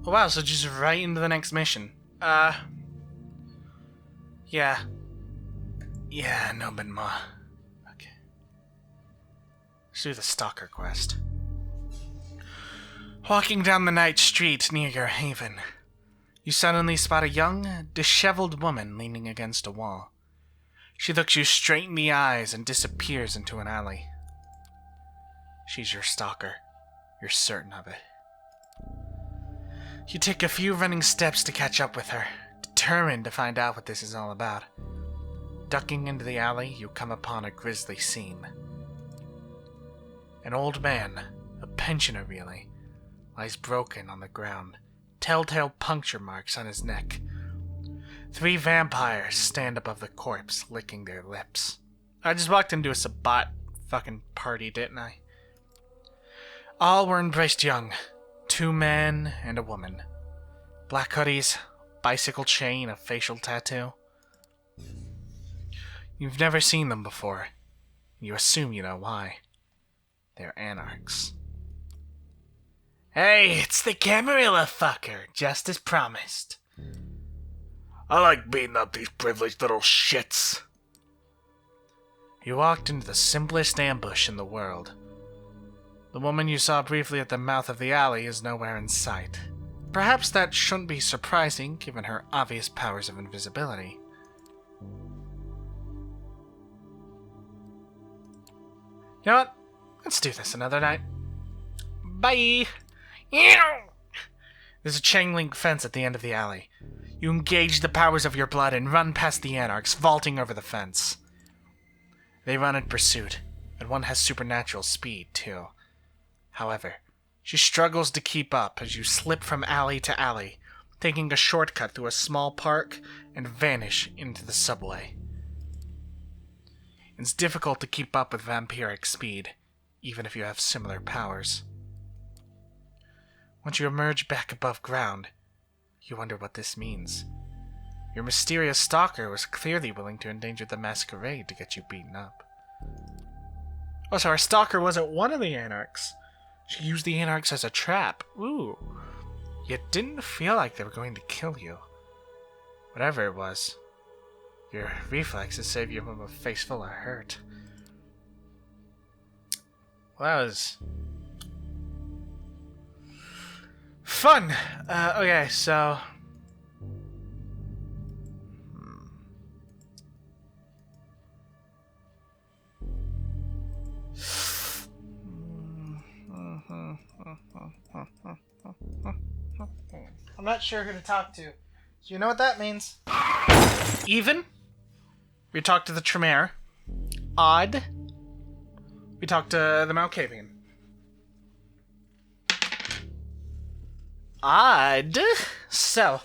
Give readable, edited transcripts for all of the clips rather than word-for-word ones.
Oh wow, so just right into the next mission. Yeah. Yeah, no bit more. Okay. Let's do the stalker quest. Walking down the night street near your haven, you suddenly spot a young, disheveled woman leaning against a wall. She looks you straight in the eyes and disappears into an alley. She's your stalker. You're certain of it. You take a few running steps to catch up with her, determined to find out what this is all about. Ducking into the alley, you come upon a grisly scene. An old man, a pensioner really, lies broken on the ground, telltale puncture marks on his neck. 3 vampires stand above the corpse, licking their lips. I just walked into a Sabat fucking party, didn't I? All were embraced young. 2 men and a woman. Black hoodies, bicycle chain, a facial tattoo. You've never seen them before. You assume you know why. They're anarchs. Hey, it's the Camarilla fucker, just as promised. I like beating up these privileged little shits. You walked into the simplest ambush in the world. The woman you saw briefly at the mouth of the alley is nowhere in sight. Perhaps that shouldn't be surprising, given her obvious powers of invisibility. You know what? Let's do this another night. Bye! There's a chain link fence at the end of the alley. You engage the powers of your blood and run past the anarchs, vaulting over the fence. They run in pursuit, and one has supernatural speed, too. However, she struggles to keep up as you slip from alley to alley, taking a shortcut through a small park and vanish into the subway. It's difficult to keep up with vampiric speed, even if you have similar powers. Once you emerge back above ground, you wonder what this means. Your mysterious stalker was clearly willing to endanger the masquerade to get you beaten up. Oh, so our stalker wasn't one of the anarchs. She used the anarchs as a trap. Ooh. Yet didn't feel like they were going to kill you. Whatever it was, your reflexes saved you from a face full of hurt. Well, that was fun. Okay, so I'm not sure who to talk to. So you know what that means? Even? We talked to the Tremere. Odd. We talked to the Malkavian. Odd. So,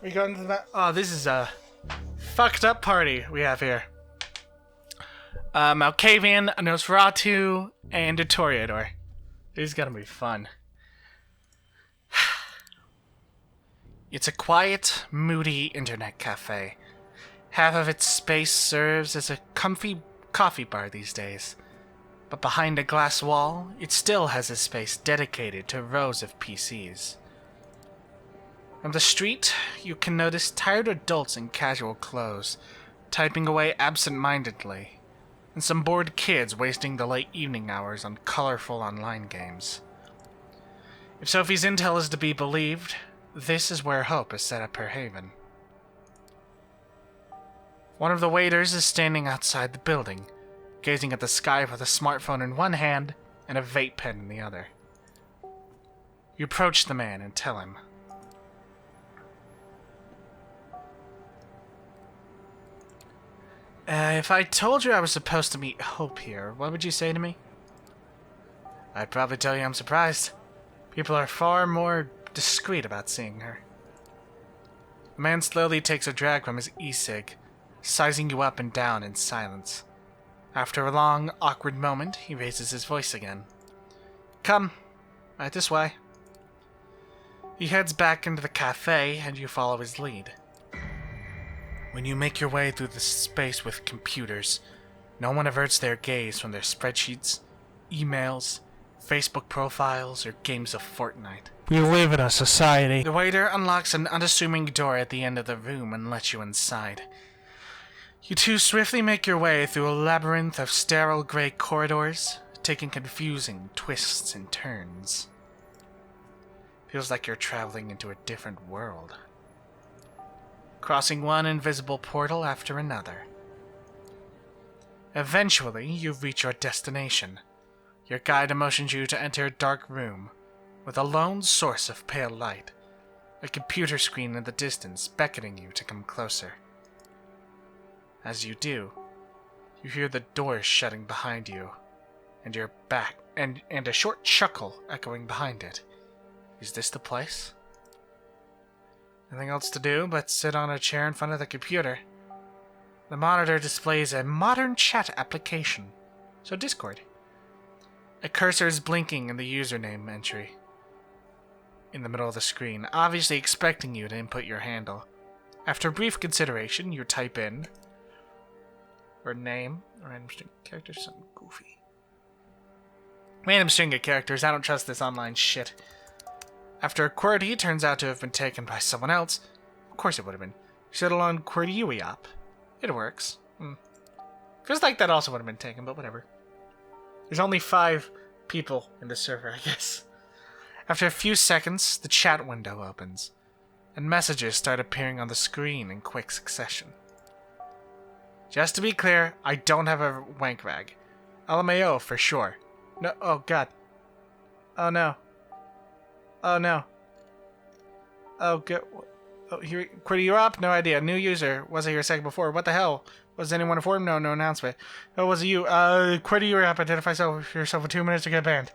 we going to the... Oh, this is a fucked up party we have here. Malkavian, a Nosferatu, and a Toreador. This is gonna be fun. It's a quiet, moody internet cafe. Half of its space serves as a comfy coffee bar these days. But behind a glass wall, it still has a space dedicated to rows of PCs. From the street, you can notice tired adults in casual clothes, typing away absent-mindedly, and some bored kids wasting the late evening hours on colorful online games. If Sophie's intel is to be believed, this is where Hope has set up her haven. One of the waiters is standing outside the building, gazing at the sky with a smartphone in one hand and a vape pen in the other. You approach the man and tell him, if I told you I was supposed to meet Hope here, what would you say to me? I'd probably tell you I'm surprised. People are far more discreet about seeing her. The man slowly takes a drag from his e-cig, sizing you up and down in silence. After a long, awkward moment, he raises his voice again. Come, right this way. He heads back into the cafe, and you follow his lead. When you make your way through the space with computers, no one averts their gaze from their spreadsheets, emails, Facebook profiles, or games of Fortnite. We live in a society. The waiter unlocks an unassuming door at the end of the room and lets you inside. You two swiftly make your way through a labyrinth of sterile gray corridors, taking confusing twists and turns. Feels like you're traveling into a different world. Crossing one invisible portal after another. Eventually, you reach your destination. Your guide motions you to enter a dark room with a lone source of pale light, a computer screen in the distance beckoning you to come closer. As you do, you hear the door shutting behind you, and your back, and a short chuckle echoing behind it. Is this the place? Nothing else to do but sit on a chair in front of the computer. The monitor displays a modern chat application, so Discord. A cursor is blinking in the username entry in the middle of the screen, obviously expecting you to input your handle. After brief consideration, you type in or name, random string of characters, something goofy. Random string of characters, I don't trust this online shit. After a QWERTY turns out to have been taken by someone else, of course it would have been. Settle on QWERTY. It works. Feels like that also would have been taken, but whatever. There's only 5 people in the server, I guess. After a few seconds, the chat window opens, and messages start appearing on the screen in quick succession. Just to be clear, I don't have a wank rag. LMAO for sure. No, oh god. Oh no. Oh no. Oh good. Oh, here, QWERTY, you're up? No idea. New user. Was I here a second before? What the hell? Was anyone informed? No announcement. Oh, was it you? QWERTY, you're up. Identify yourself for 2 minutes to get banned.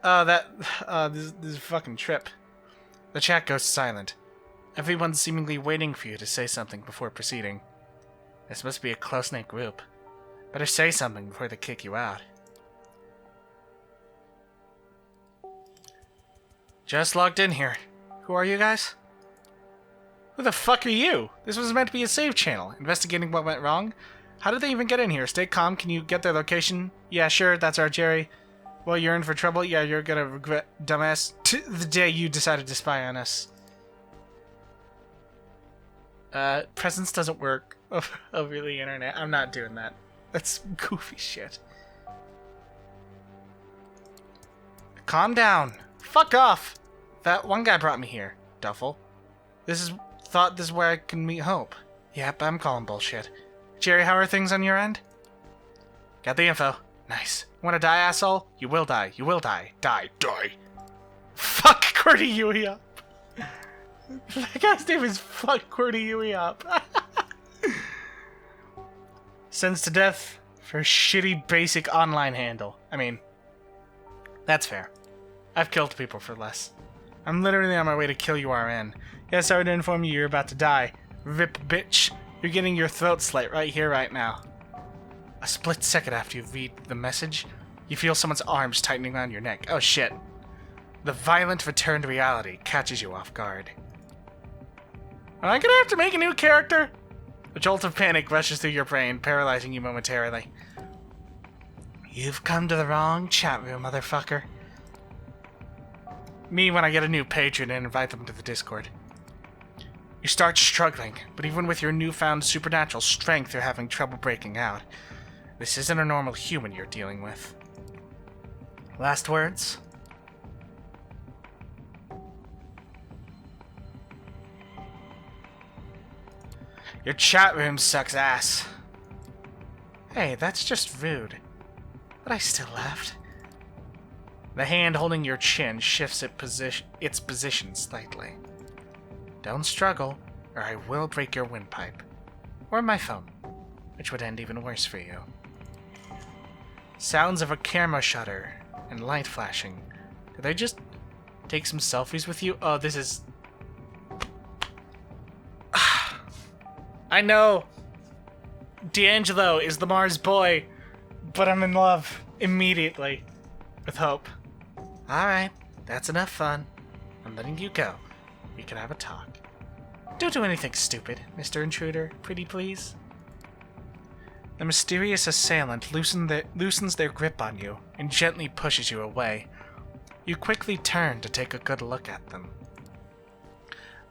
This is a fucking trip. The chat goes silent. Everyone's seemingly waiting for you to say something before proceeding. This must be a close-knit group. Better say something before they kick you out. Just logged in here. Who are you guys? Who the fuck are you? This was meant to be a save channel, investigating what went wrong. How did they even get in here? Stay calm, can you get their location? Yeah, sure, that's our Jerry. Well, you're in for trouble? Yeah, you're gonna regret, dumbass, the day you decided to spy on us. Presence doesn't work over the internet. I'm not doing that. That's goofy shit. Calm down. Fuck off. That one guy brought me here, Duffel. Thought this is where I can meet Hope. Yep, I'm calling bullshit. Jerry, how are things on your end? Got the info. Nice. Wanna die, asshole? You will die. You will die. Die. Die. Fuck QWERTY Yui up. That guy's name is fuck QWERTY Yui up. Sentenced to death for a shitty basic online handle. I mean, that's fair. I've killed people for less. I'm literally on my way to kill you, RN. Yeah, sorry to inform you, you're about to die. Rip, bitch. You're getting your throat slit right here, right now. A split second after you read the message, you feel someone's arms tightening around your neck. Oh shit. The violent return to reality catches you off guard. Am I gonna have to make a new character? A jolt of panic rushes through your brain, paralyzing you momentarily. You've come to the wrong chat room, motherfucker. Me when I get a new patron and invite them to the Discord. You start struggling, but even with your newfound supernatural strength, you're having trouble breaking out. This isn't a normal human you're dealing with. Last words? Your chat room sucks ass. Hey, that's just rude. But I still laughed. The hand holding your chin shifts its position slightly. Don't struggle, or I will break your windpipe. Or my phone, which would end even worse for you. Sounds of a camera shutter and light flashing. Did they just take some selfies with you? Oh, this is... I know! D'Angelo is the Mars boy, but I'm in love immediately with Hope. Alright, that's enough fun. I'm letting you go. We can have a talk. Don't do anything stupid, Mr. Intruder, pretty please. The mysterious assailant loosens their grip on you and gently pushes you away. You quickly turn to take a good look at them.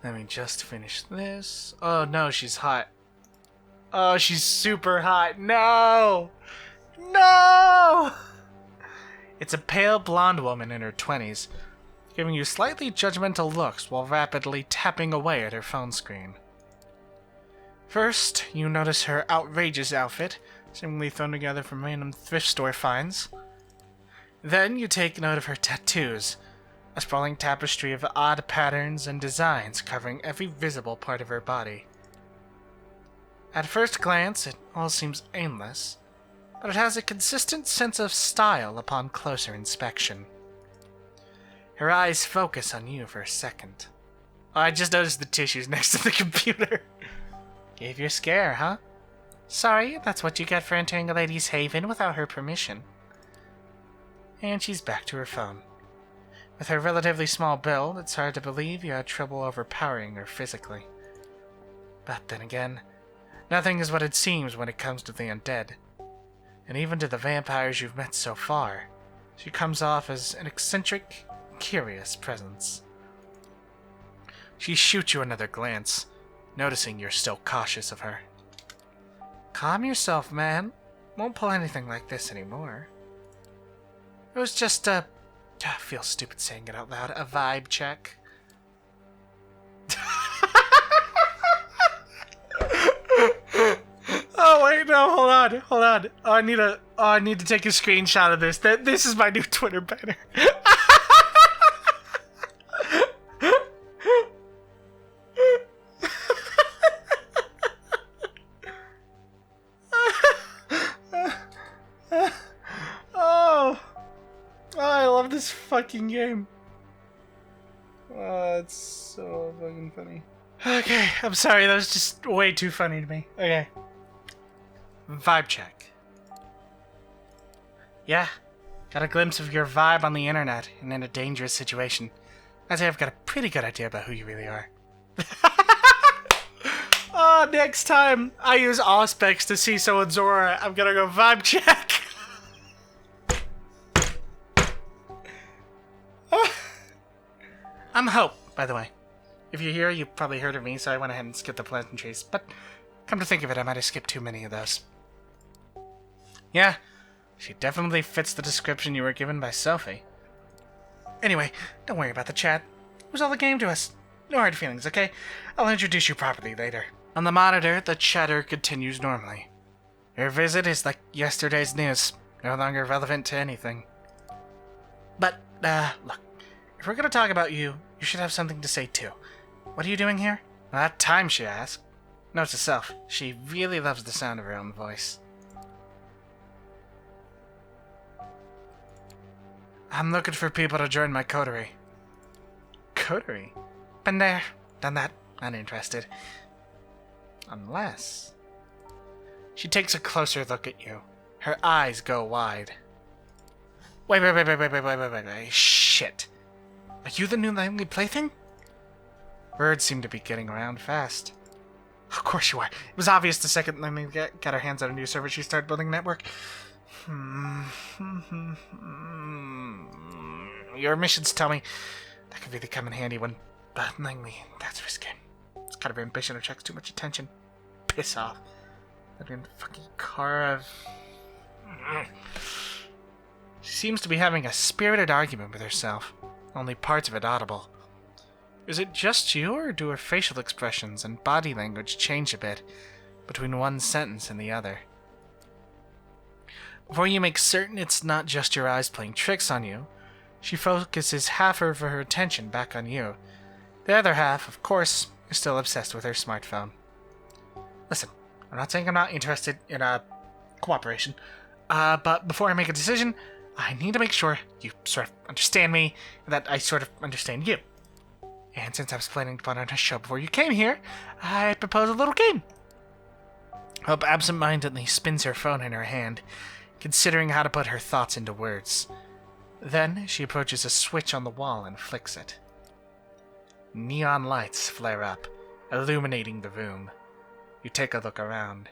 Let me just finish this. Oh no, she's hot. Oh, she's super hot. No! No! It's a pale blonde woman in her 20s, giving you slightly judgmental looks while rapidly tapping away at her phone screen. First, you notice her outrageous outfit, seemingly thrown together from random thrift store finds. Then you take note of her tattoos, a sprawling tapestry of odd patterns and designs covering every visible part of her body. At first glance, it all seems aimless, but it has a consistent sense of style upon closer inspection. Her eyes focus on you for a second. Oh, I just noticed the tissues next to the computer. Gave you a scare, huh? Sorry, that's what you get for entering a lady's haven without her permission. And she's back to her phone. With her relatively small build, it's hard to believe you had trouble overpowering her physically. But then again, nothing is what it seems when it comes to the undead. And even to the vampires you've met so far, she comes off as an eccentric, curious presence. She shoots you another glance, noticing you're still cautious of her. Calm yourself, man. Won't pull anything like this anymore. It was just I feel stupid saying it out loud, a vibe check. Oh wait, no, hold on. I need to take a screenshot of this. This is my new Twitter banner. I love this fucking game. Oh, it's so fucking funny. Okay, I'm sorry, that was just way too funny to me. Okay. Vibe check. Yeah, got a glimpse of your vibe on the internet and in a dangerous situation. I'd say I've got a pretty good idea about who you really are. Oh, next time I use Auspex to see someone's aura, I'm gonna go vibe check. I'm Hope, by the way. If you're here, you probably heard of me, so I went ahead and skipped the pleasantries. But come to think of it, I might have skipped too many of those. Yeah, she definitely fits the description you were given by Sophie. Anyway, don't worry about the chat. It was all a game to us. No hard feelings, okay? I'll introduce you properly later. On the monitor, the chatter continues normally. Your visit is like yesterday's news, no longer relevant to anything. But, look. If we're gonna talk about you, you should have something to say too. What are you doing here? Well, that time, she asked. Note to self, she really loves the sound of her own voice. I'm looking for people to join my coterie. Coterie? Been there, done that, uninterested. Unless... She takes a closer look at you. Her eyes go wide. Wait. Shit. Are you the new Langley plaything? Words seem to be getting around fast. Of course you are. It was obvious the second Langley got her hands on a new server she started building a network. Your missions tell me that could really come in handy when... But Langley, that's risky. This kind of ambition attracts too much attention. Piss off. That mean fucking Kara... She seems to be having a spirited argument with herself. Only parts of it audible. Is it just you, or do her facial expressions and body language change a bit between one sentence and the other? Before you make certain it's not just your eyes playing tricks on you, she focuses half of her attention back on you. The other half, of course, is still obsessed with her smartphone. Listen, I'm not saying I'm not interested in cooperation, but before I make a decision, I need to make sure you sort of understand me, and that I sort of understand you. And since I was planning to put on a show before you came here, I propose a little game. Hope absent-mindedly spins her phone in her hand, considering how to put her thoughts into words. Then she approaches a switch on the wall and flicks it. Neon lights flare up, illuminating the room. You take a look around.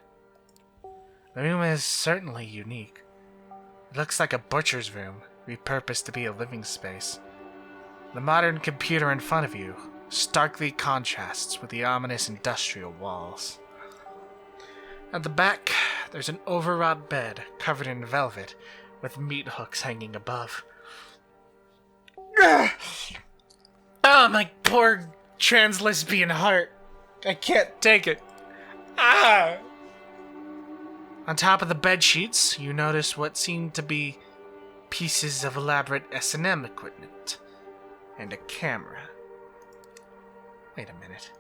The room is certainly unique. It looks like a butcher's room, repurposed to be a living space. The modern computer in front of you starkly contrasts with the ominous industrial walls. At the back, there's an overwrought bed covered in velvet with meat hooks hanging above. Oh, my poor trans-lesbian heart. I can't take it. Ah! On top of the bed sheets, you notice what seem to be pieces of elaborate S&M equipment and a camera. Wait a minute.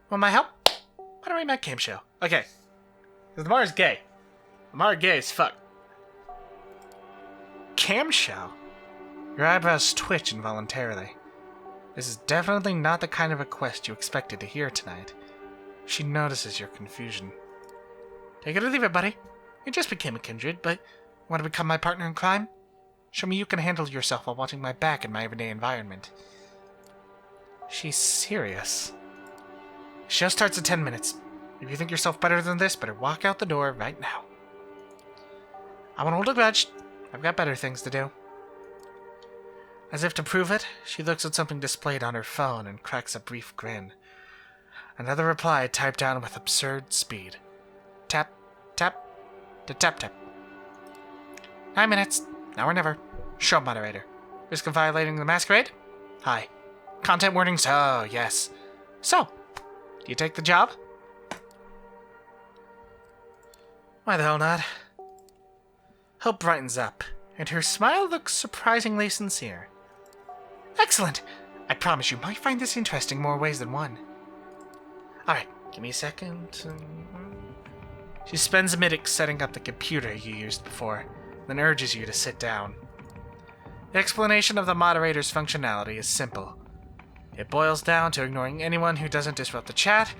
Want my help? Why don't we make game show? Okay. Because Lamar's gay. Lamar gay as fuck. Cam show? Your eyebrows twitch involuntarily. This is definitely not the kind of request you expected to hear tonight. She notices your confusion. Take it or leave it, buddy. You just became a kindred, but want to become my partner in crime? Show me you can handle yourself while watching my back in my everyday environment. She's serious. Show starts in 10 minutes. If you think yourself better than this, better walk out the door right now. I won't hold a grudge. I've got better things to do. As if to prove it, she looks at something displayed on her phone and cracks a brief grin. Another reply typed down with absurd speed. Tap, tap, to tap, tap. 9 minutes. Now or never. Show moderator. Risk of violating the masquerade? Hi. Content warnings? Oh, yes. So, do you take the job? Why the hell not? Hope brightens up, and her smile looks surprisingly sincere. Excellent! I promise you might find this interesting more ways than one. Alright, give me a second. She spends a minute setting up the computer you used before, then urges you to sit down. The explanation of the moderator's functionality is simple. It boils down to ignoring anyone who doesn't disrupt the chat,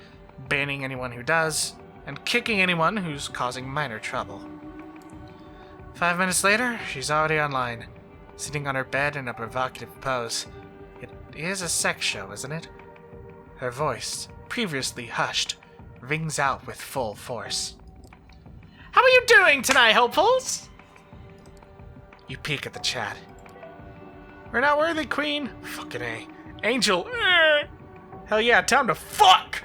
banning anyone who does, and kicking anyone who's causing minor trouble. 5 minutes later, she's already online, sitting on her bed in a provocative pose. It is a sex show, isn't it? Her voice, previously hushed, rings out with full force. How are you doing tonight, hopefuls? You peek at the chat. We're not worthy, queen. Fucking A. Angel. Hell yeah, time to fuck!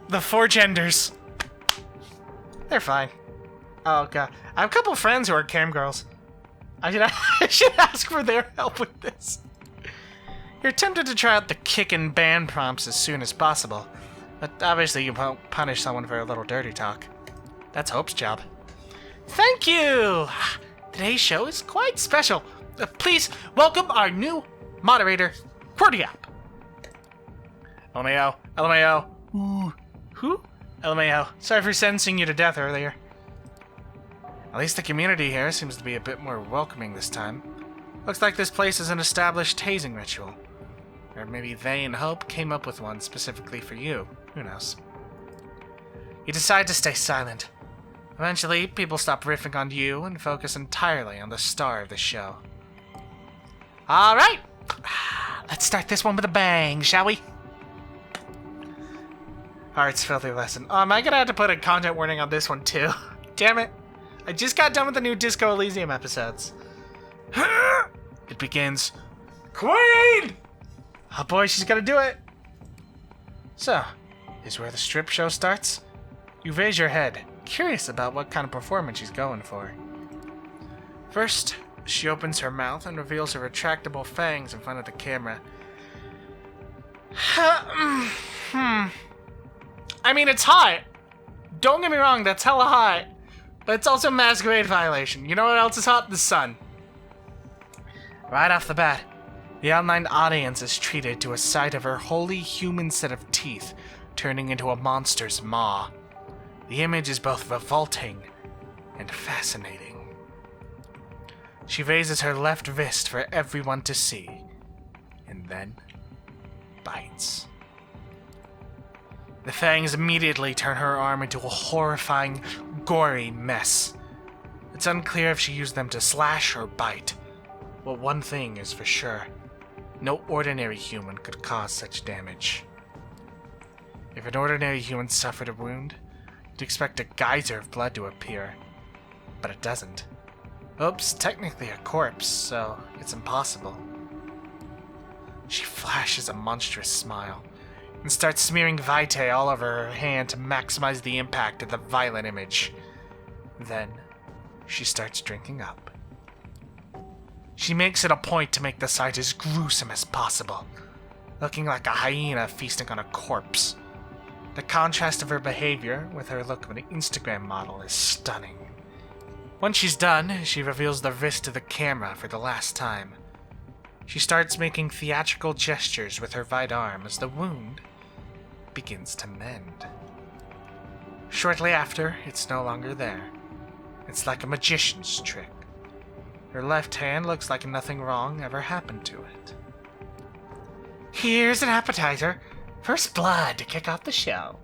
The four genders. They're fine. Oh god. I have a couple friends who are cam girls. I should ask for their help with this. You're tempted to try out the kick and ban prompts as soon as possible, but obviously you won't punish someone for a little dirty talk. That's Hope's job. Thank you! Today's show is quite special. Please welcome our new moderator, Coterie. LMAO. LMAO. Ooh. Who? LMAO. Sorry for sentencing you to death earlier. At least the community here seems to be a bit more welcoming this time. Looks like this place is an established hazing ritual. Or maybe they and Hope came up with one specifically for you. Who knows? You decide to stay silent. Eventually, people stop riffing on you and focus entirely on the star of the show. Alright! Let's start this one with a bang, shall we? Heart's filthy lesson. Am I gonna have to put a content warning on this one too? Damn it. I just got done with the new Disco Elysium episodes. It begins. Queen! Oh boy, she's gonna do it. So, is where the strip show starts? You raise your head, curious about what kind of performance she's going for. First, she opens her mouth and reveals her retractable fangs in front of the camera. I mean, it's hot. Don't get me wrong, that's hella hot. But it's also a masquerade violation. You know what else is hot? The sun. Right off the bat, the online audience is treated to a sight of her wholly human set of teeth turning into a monster's maw. The image is both revolting and fascinating. She raises her left wrist for everyone to see, and then bites. The fangs immediately turn her arm into a horrifying, gory mess. It's unclear if she used them to slash or bite. But one thing is for sure. No ordinary human could cause such damage. If an ordinary human suffered a wound, you'd expect a geyser of blood to appear. But it doesn't. Oops, technically a corpse, so it's impossible. She flashes a monstrous smile and starts smearing Vitae all over her hand to maximize the impact of the violent image. Then, she starts drinking up. She makes it a point to make the sight as gruesome as possible, looking like a hyena feasting on a corpse. The contrast of her behavior with her look of an Instagram model is stunning. Once she's done, she reveals the wrist to the camera for the last time. She starts making theatrical gestures with her right arm as the wound begins to mend. Shortly after, it's no longer there. It's like a magician's trick. Her left hand looks like nothing wrong ever happened to it. Here's an appetizer. First blood to kick off the show.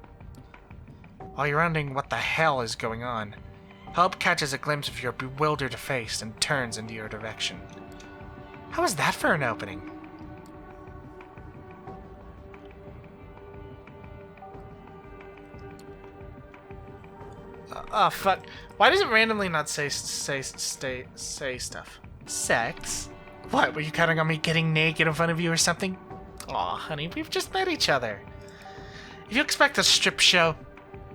While you're wondering what the hell is going on, Hope catches a glimpse of your bewildered face and turns into your direction. How was that for an opening? Oh, fuck. Why does it randomly not say stuff? Sex? What, were you counting on me getting naked in front of you or something? Aw, honey, we've just met each other. If you expect a strip show,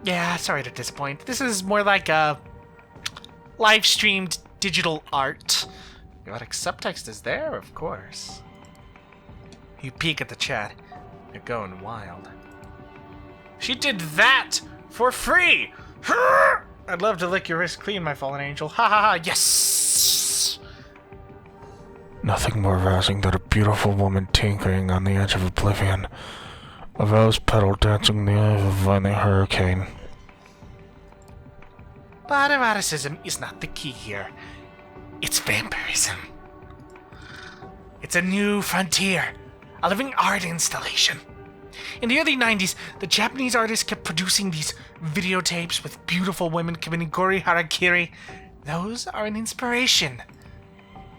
yeah, sorry to disappoint. This is more like a live-streamed digital art. Erotic subtext is there, of course. You peek at the chat. You're going wild. She did that for free! I'd love to lick your wrist clean, my fallen angel. Ha ha ha, yes! Nothing more rousing than a beautiful woman tinkering on the edge of oblivion. A rose petal dancing in the eye of a violent hurricane. But eroticism is not the key here. It's vampirism. It's a new frontier. A living art installation. In the early 90s, the Japanese artists kept producing these videotapes with beautiful women committing gory harakiri. Those are an inspiration.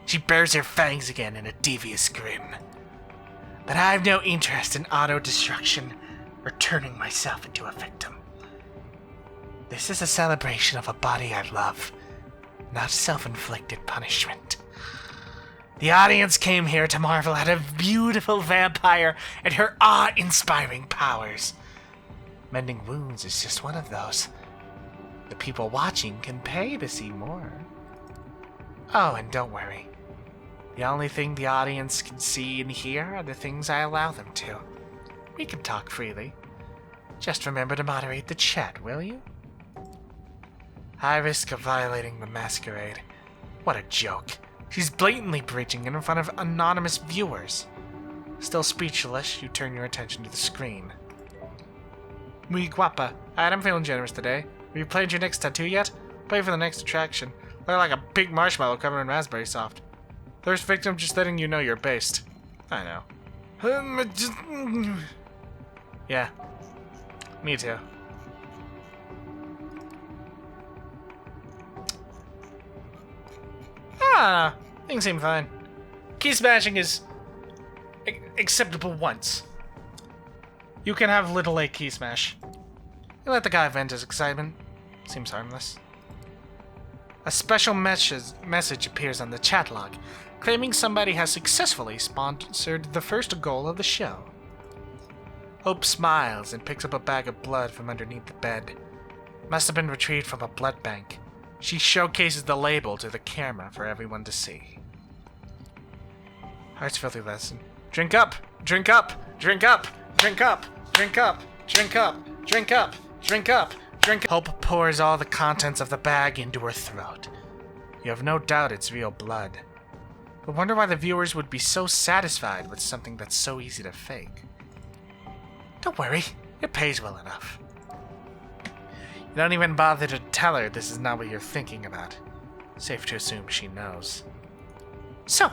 She bares her fangs again in a devious grin. But I have no interest in auto-destruction or turning myself into a victim. This is a celebration of a body I love, not self-inflicted punishment. The audience came here to marvel at a beautiful vampire and her awe-inspiring powers. Mending wounds is just one of those. The people watching can pay to see more. Oh, and don't worry. The only thing the audience can see and hear are the things I allow them to. We can talk freely. Just remember to moderate the chat, will you? High risk of violating the masquerade. What a joke. She's blatantly breaching in front of anonymous viewers. Still speechless, you turn your attention to the screen. Muy guapa. Alright, I'm feeling generous today. Have you planned your next tattoo yet? Pay for the next attraction. Look like a big marshmallow covered in raspberry soft. Thirst victim, just letting you know you're based. I know. Yeah. Me too. Ah, things seem fine. Key smashing is acceptable once. You can have little A key smash. You let the guy vent his excitement. Seems harmless. A special message appears on the chat log, claiming somebody has successfully sponsored the first goal of the show. Hope smiles and picks up a bag of blood from underneath the bed. Must have been retrieved from a blood bank. She showcases the label to the camera for everyone to see. Heart's filthy lesson. Drink up! Drink up! Drink up! Drink up! Drink up! Drink up! Drink up! Drink up! Drink up! Hope pours all the contents of the bag into her throat. You have no doubt it's real blood. But wonder why the viewers would be so satisfied with something that's so easy to fake. Don't worry, it pays well enough. You don't even bother to tell her this is not what you're thinking about. Safe to assume she knows. So,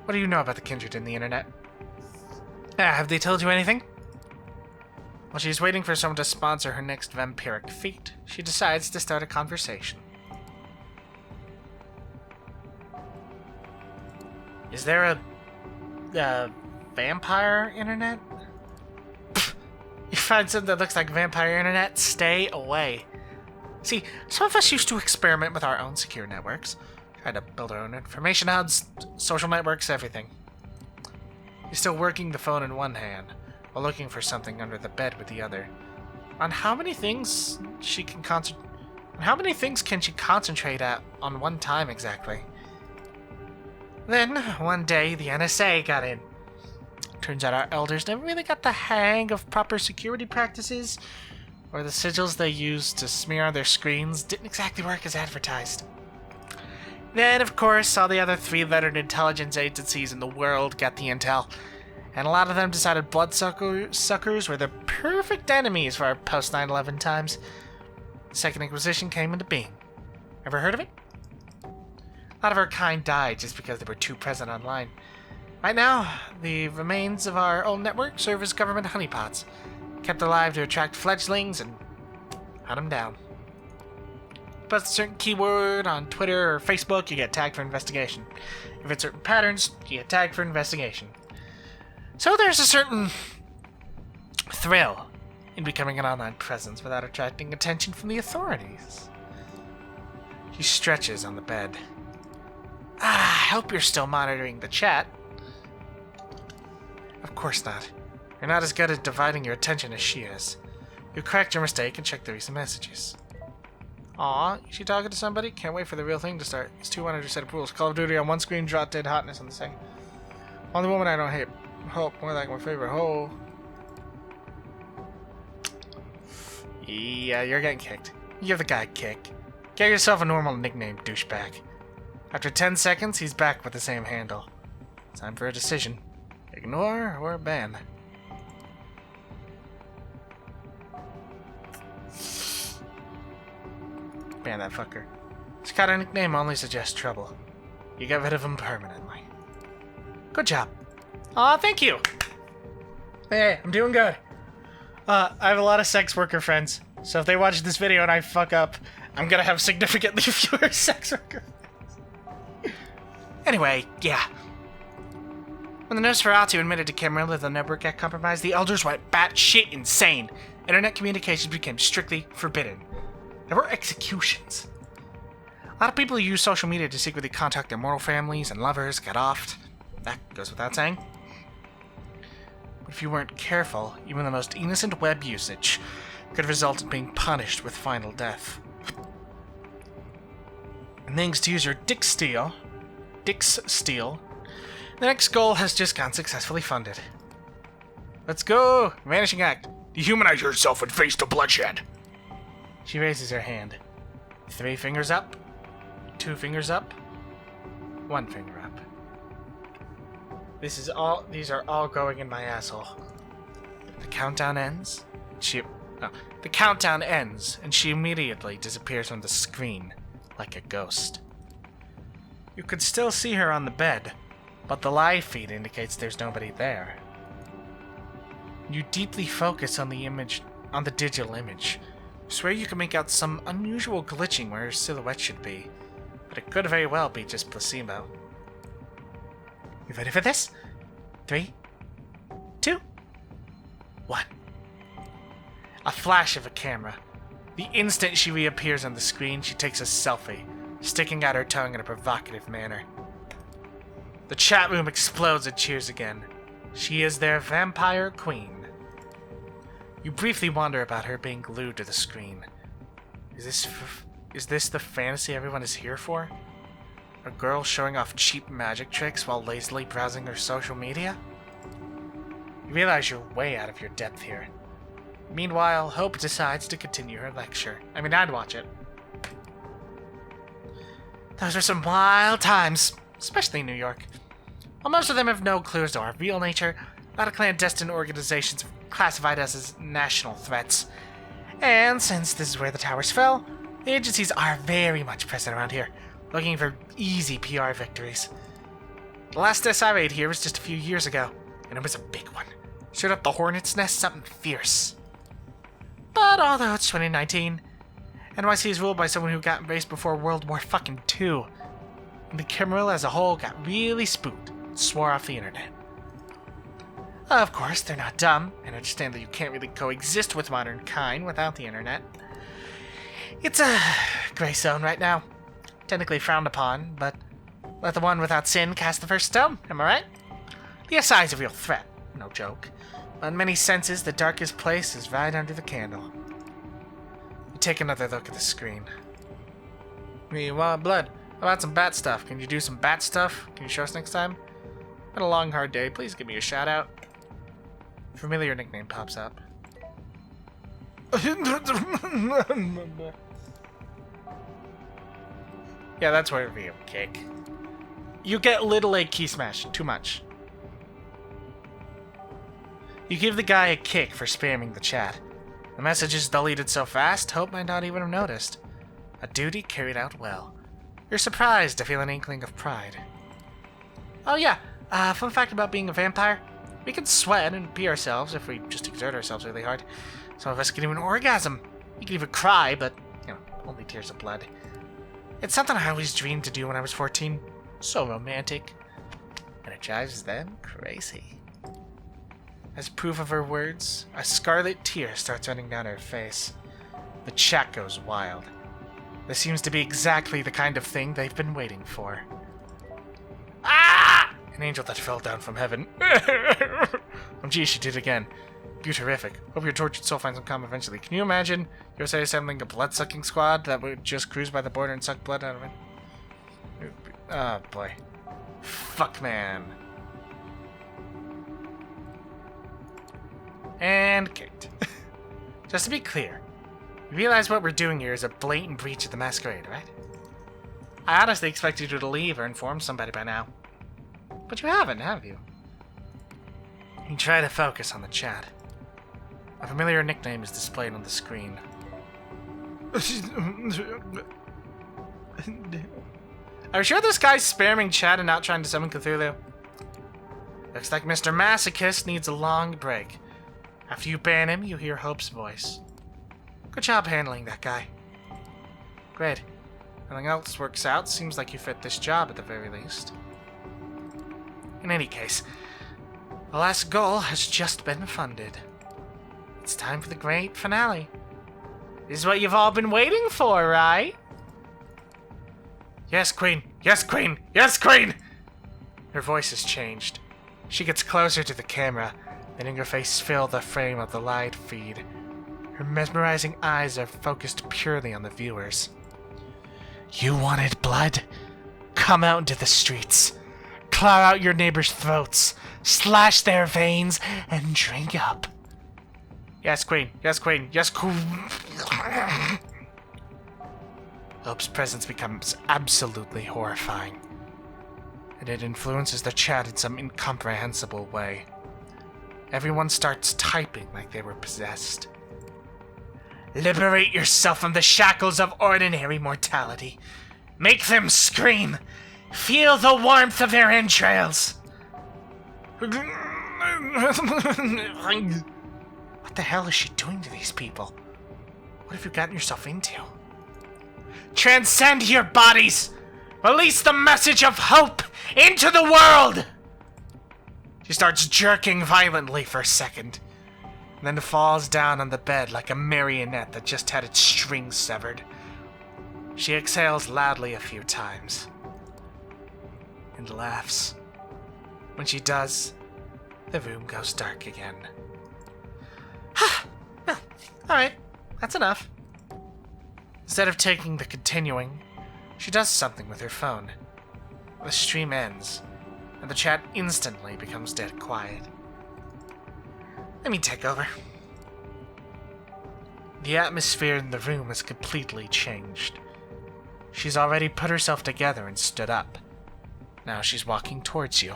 what do you know about the Kindred and the internet? Have they told you anything? While she's waiting for someone to sponsor her next vampiric feat, she decides to start a conversation. Is there a vampire internet? Pfft, you find something that looks like vampire internet, stay away. See, some of us used to experiment with our own secure networks. Try to build our own information hubs, social networks, everything. He's still working the phone in one hand, while looking for something under the bed with the other. On how many things can she concentrate on one time exactly? Then, one day, the NSA got in. Turns out our elders never really got the hang of proper security practices, or the sigils they used to smear on their screens didn't exactly work as advertised. Then, of course, all the other three-lettered intelligence agencies in the world got the intel, and a lot of them decided bloodsuckers were the perfect enemies for our post-9/11 times. The Second Inquisition came into being. Ever heard of it? A lot of our kind died just because they were too present online. Right now, the remains of our old network serve as government honeypots, kept alive to attract fledglings and hunt them down. Post a certain keyword on Twitter or Facebook, you get tagged for investigation. If it's certain patterns, you get tagged for investigation. So there's a certain thrill in becoming an online presence without attracting attention from the authorities. He stretches on the bed. I hope you're still monitoring the chat. Of course not. You're not as good at dividing your attention as she is. You correct your mistake and check the recent messages. Aw, is she talking to somebody? Can't wait for the real thing to start. It's 200 set of rules. Call of Duty on one screen, drop dead hotness on the second. Only woman I don't hate. Hope, more like my favorite hoe. Yeah, you're getting kicked. Give the guy a kick. Get yourself a normal nickname, douchebag. After 10 seconds, he's back with the same handle. Time for a decision. Ignore or ban. Ban that fucker. This kind of nickname only suggests trouble. You get rid of him permanently. Good job. Aw, thank you. Hey, I'm doing good. I have a lot of sex worker friends, so if they watch this video and I fuck up, I'm gonna have significantly fewer sex worker friends. Anyway, yeah. When the Nosferatu admitted to Camarilla the network got compromised, the elders went batshit insane. Internet communications became strictly forbidden. There were executions. A lot of people who use social media to secretly contact their mortal families and lovers got offed. That goes without saying. But if you weren't careful, even the most innocent web usage could result in being punished with final death. And thanks to user Dick's Steel, the next goal has just gone successfully funded. Let's go! Vanishing Act. Dehumanize yourself and face the bloodshed. She raises her hand. 3 fingers up. 2 fingers up. 1 finger up. These are all going in my asshole. The countdown ends. The countdown ends, and she immediately disappears from the screen like a ghost. You could still see her on the bed, but the live feed indicates there's nobody there. You deeply focus on the digital image. Swear you can make out some unusual glitching where her silhouette should be, but it could very well be just placebo. You ready for this? 3, 2, 1. A flash of a camera. The instant she reappears on the screen, she takes a selfie, sticking out her tongue in a provocative manner. The chat room explodes and cheers again. She is their vampire queen. You briefly wonder about her being glued to the screen. Is this the fantasy everyone is here for? A girl showing off cheap magic tricks while lazily browsing her social media? You realize you're way out of your depth here. Meanwhile, Hope decides to continue her lecture. I mean, I'd watch it. Those were some wild times, especially in New York. While most of them have no clues to our real nature, a lot of clandestine organizations have classified us as national threats. And since this is where the towers fell, the agencies are very much present around here, looking for easy PR victories. The last SI raid here was just a few years ago, and it was a big one. Showed up the Hornet's Nest something fierce. But although it's 2019, NYC is ruled by someone who got embraced before World War II, and the Camarilla as a whole got really spooked and swore off the internet. Of course, they're not dumb, and understand that you can't really coexist with modern kind without the internet. It's a gray zone right now. Technically frowned upon, but let the one without sin cast the first stone, am I right? The SI's a real threat, no joke. But in many senses, the darkest place is right under the candle. You take another look at the screen. You want blood? How about some bat stuff? Can you do some bat stuff? Can you show us next time? Been a long, hard day. Please give me a shout out. Familiar nickname pops up. Yeah, that's where you kick. You get little A key smash. Too much. You give the guy a kick for spamming the chat. The message is deleted so fast, Hope might not even have noticed. A duty carried out well. You're surprised to feel an inkling of pride. Oh yeah, fun fact about being a vampire. We can sweat and pee ourselves if we just exert ourselves really hard. Some of us can even orgasm. You can even cry, but, you know, only tears of blood. It's something I always dreamed to do when I was 14. So romantic. And it drives them crazy. As proof of her words, a scarlet tear starts running down her face. The chat goes wild. This seems to be exactly the kind of thing they've been waiting for. Ah! An angel that fell down from heaven. Oh gee, she did it again. Beautiful. Hope your tortured soul finds some calm eventually. Can you imagine USA assembling a blood-sucking squad that would just cruise by the border and suck blood out of it? Oh boy. Fuck, man. And kicked. Just to be clear, you realize what we're doing here is a blatant breach of the masquerade, right? I honestly expected you to leave or inform somebody by now. But you haven't, have you? You try to focus on the chat. A familiar nickname is displayed on the screen. Are you sure this guy's spamming chat and not trying to summon Cthulhu? Looks like Mr. Masochist needs a long break. After you ban him, you hear Hope's voice. Good job handling that guy. Great. Nothing else works out. Seems like you fit this job at the very least. In any case, the last goal has just been funded. It's time for the great finale. This is what you've all been waiting for, right? Yes, Queen! Yes, Queen! Yes, Queen! Her voice has changed. She gets closer to the camera, letting her face fill the frame of the live feed. Her mesmerizing eyes are focused purely on the viewers. You wanted blood? Come out into the streets. Claw out your neighbors' throats, slash their veins, and drink up. Yes, Queen. Yes, Queen. Yes, Queen. Hope's presence becomes absolutely horrifying, and it influences the chat in some incomprehensible way. Everyone starts typing like they were possessed. Liberate yourself from the shackles of ordinary mortality. Make them scream. Feel the warmth of their entrails. What the hell is she doing to these people? What have you gotten yourself into? Transcend your bodies! Release the message of hope into the world! She starts jerking violently for a second, and then falls down on the bed like a marionette that just had its strings severed. She exhales loudly a few times, and laughs. When she does, the room goes dark again. Well, alright, that's enough. Instead of taking the continuing, she does something with her phone. The stream ends, and the chat instantly becomes dead quiet. Let me take over. The atmosphere in the room has completely changed. She's already put herself together and stood up. Now she's walking towards you.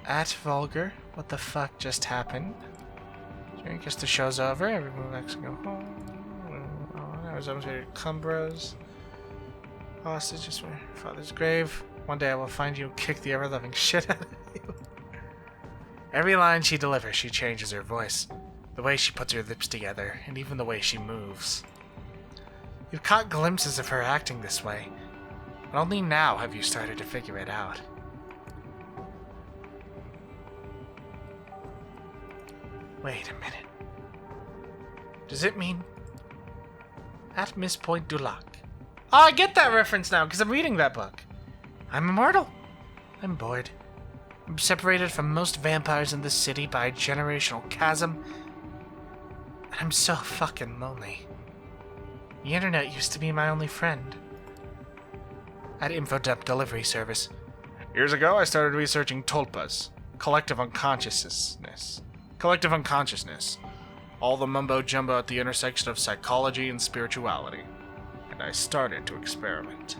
At Vulgar, what the fuck just happened? I guess the show's over, everyone likes to go home. I was upstairs at Cumbros. Hostages from your father's grave. One day I will find you and kick the ever-loving shit out of you. Every line she delivers, she changes her voice. The way she puts her lips together, and even the way she moves. You've caught glimpses of her acting this way, but only now have you started to figure it out. Wait a minute. Does it mean... At Miss Point du Lac? Oh, I get that reference now, because I'm reading that book. I'm immortal. I'm bored. I'm separated from most vampires in this city by a generational chasm, and I'm so fucking lonely. The internet used to be my only friend. At infodump delivery service. Years ago, I started researching tulpas, collective unconsciousness. Collective unconsciousness. All the mumbo-jumbo at the intersection of psychology and spirituality. And I started to experiment.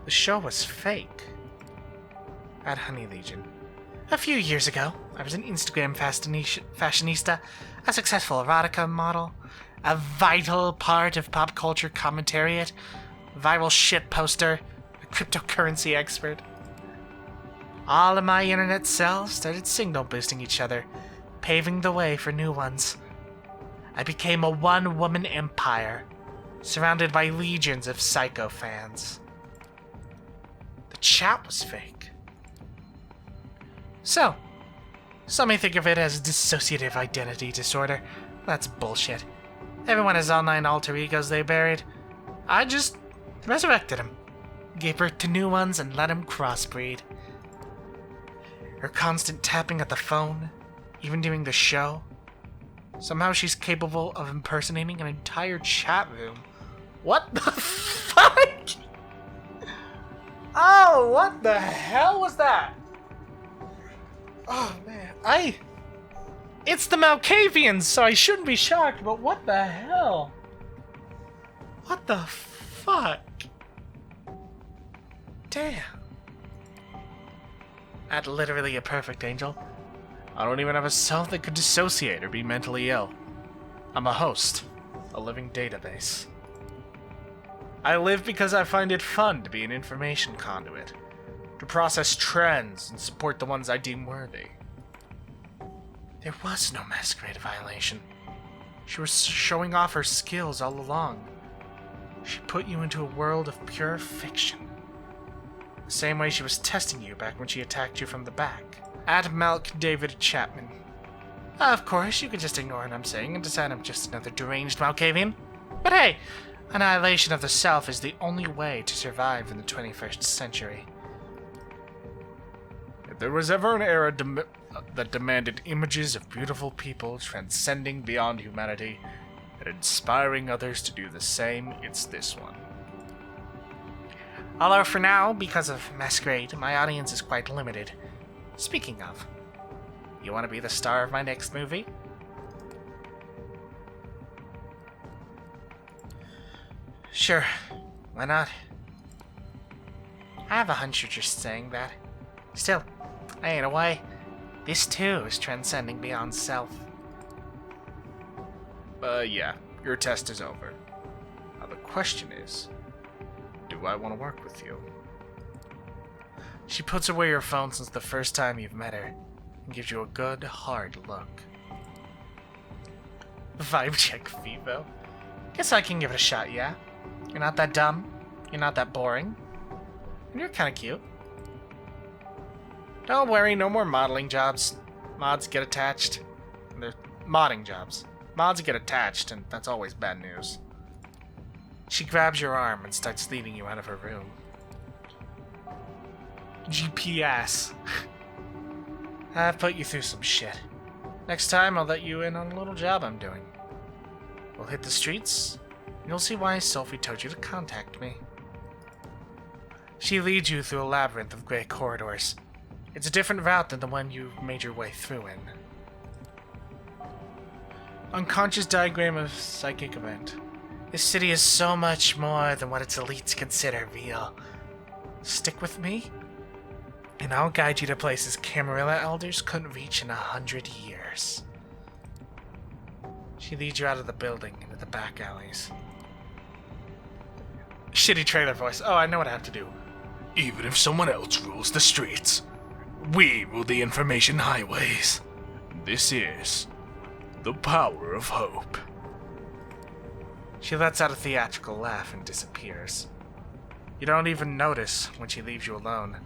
The show was fake. At Honey Legion. A few years ago, I was an Instagram fashionista, a successful erotica model, a vital part of pop culture commentariat, viral shit poster, a cryptocurrency expert. All of my internet cells started signal boosting each other, paving the way for new ones. I became a one-woman empire, surrounded by legions of psycho fans. The chat was fake. So, some may think of it as dissociative identity disorder. That's bullshit. Everyone has online alter egos they buried. I just resurrected them, gave birth to new ones, and let them crossbreed. Her constant tapping at the phone, even during the show. Somehow she's capable of impersonating an entire chat room. What the fuck? Oh, what the hell was that? Oh, man. It's the Malkavians, so I shouldn't be shocked, but what the hell? What the fuck? Damn. That's literally a perfect angel. I don't even have a self that could dissociate or be mentally ill. I'm a host, a living database. I live because I find it fun to be an information conduit, to process trends and support the ones I deem worthy. There was no masquerade violation. She was showing off her skills all along. She put you into a world of pure fiction. The same way she was testing you back when she attacked you from the back. At Malk David Chapman. Of course, you could just ignore what I'm saying and decide I'm just another deranged Malkavian. But hey, annihilation of the self is the only way to survive in the 21st century. If there was ever an era that demanded images of beautiful people transcending beyond humanity and inspiring others to do the same, it's this one. Although for now, because of Masquerade, my audience is quite limited. Speaking of, you want to be the star of my next movie? Sure, why not? I have a hunch you're just saying that. Still, in a way, this too is transcending beyond self. Yeah, your test is over. Now the question is, do I want to work with you? She puts away her phone since the first time you've met her, and gives you a good, hard look. Vibe check, Vivo. Guess I can give it a shot, yeah? You're not that dumb, you're not that boring, and you're kinda cute. Don't worry, no more modeling jobs. Mods get attached. They're modding jobs. Mods get attached, and that's always bad news. She grabs your arm and starts leading you out of her room. GPS. I've put you through some shit. Next time, I'll let you in on a little job I'm doing. We'll hit the streets, and you'll see why Sophie told you to contact me. She leads you through a labyrinth of gray corridors. It's a different route than the one you made your way through in. Unconscious diagram of psychic event. This city is so much more than what its elites consider real. Stick with me, and I'll guide you to places Camarilla elders couldn't reach in 100 years. She leads you out of the building into the back alleys. Shitty trailer voice. Oh, I know what I have to do. Even if someone else rules the streets, we rule the information highways. This is the power of hope. She lets out a theatrical laugh and disappears. You don't even notice when she leaves you alone,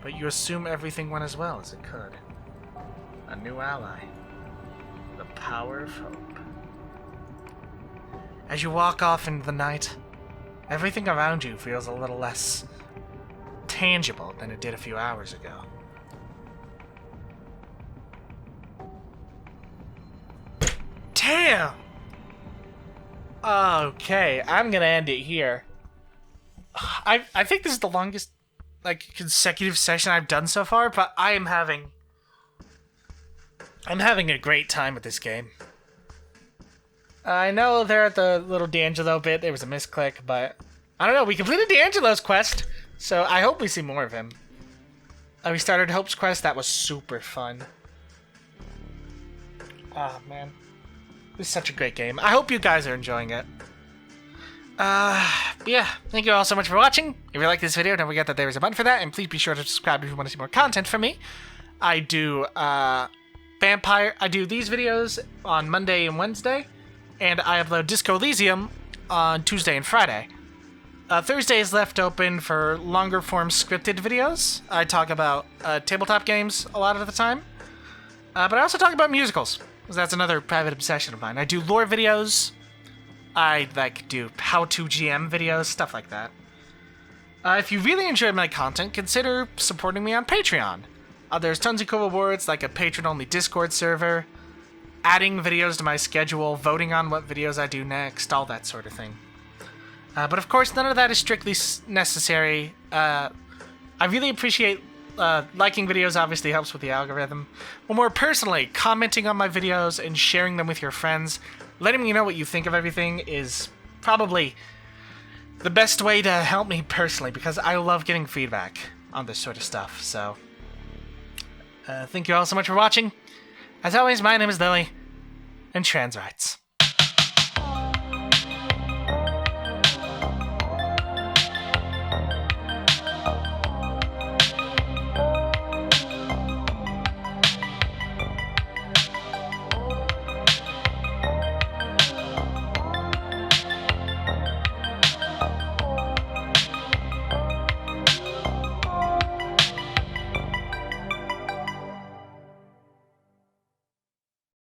but you assume everything went as well as it could. A new ally. The power of hope. As you walk off into the night, everything around you feels a little less tangible than it did a few hours ago. Damn! Okay, I'm gonna end it here. I think this is the longest, like, consecutive session I've done so far, but I'm having a great time with this game. I know there at the little D'Angelo bit, there was a misclick, but I don't know, we completed D'Angelo's quest, so I hope we see more of him. We started Hope's quest, that was super fun. Oh, man. This is such a great game. I hope you guys are enjoying it. Yeah, thank you all so much for watching. If you like this video, don't forget that there is a button for that, and please be sure to subscribe if you want to see more content from me. I do, I do these videos on Monday and Wednesday, and I upload Disco Elysium on Tuesday and Friday. Thursday is left open for longer form scripted videos. I talk about tabletop games a lot of the time, but I also talk about musicals, because that's another private obsession of mine. I do lore videos. I do how-to GM videos, stuff like that. If you really enjoyed my content, consider supporting me on Patreon. There's tons of cool rewards, like a patron-only Discord server, adding videos to my schedule, voting on what videos I do next, all that sort of thing. But of course, none of that is strictly necessary. I really appreciate liking videos, obviously helps with the algorithm. But more personally, commenting on my videos and sharing them with your friends, letting me know what you think of everything is probably the best way to help me personally, because I love getting feedback on this sort of stuff. So, thank you all so much for watching. As always, my name is Lily, and trans rights.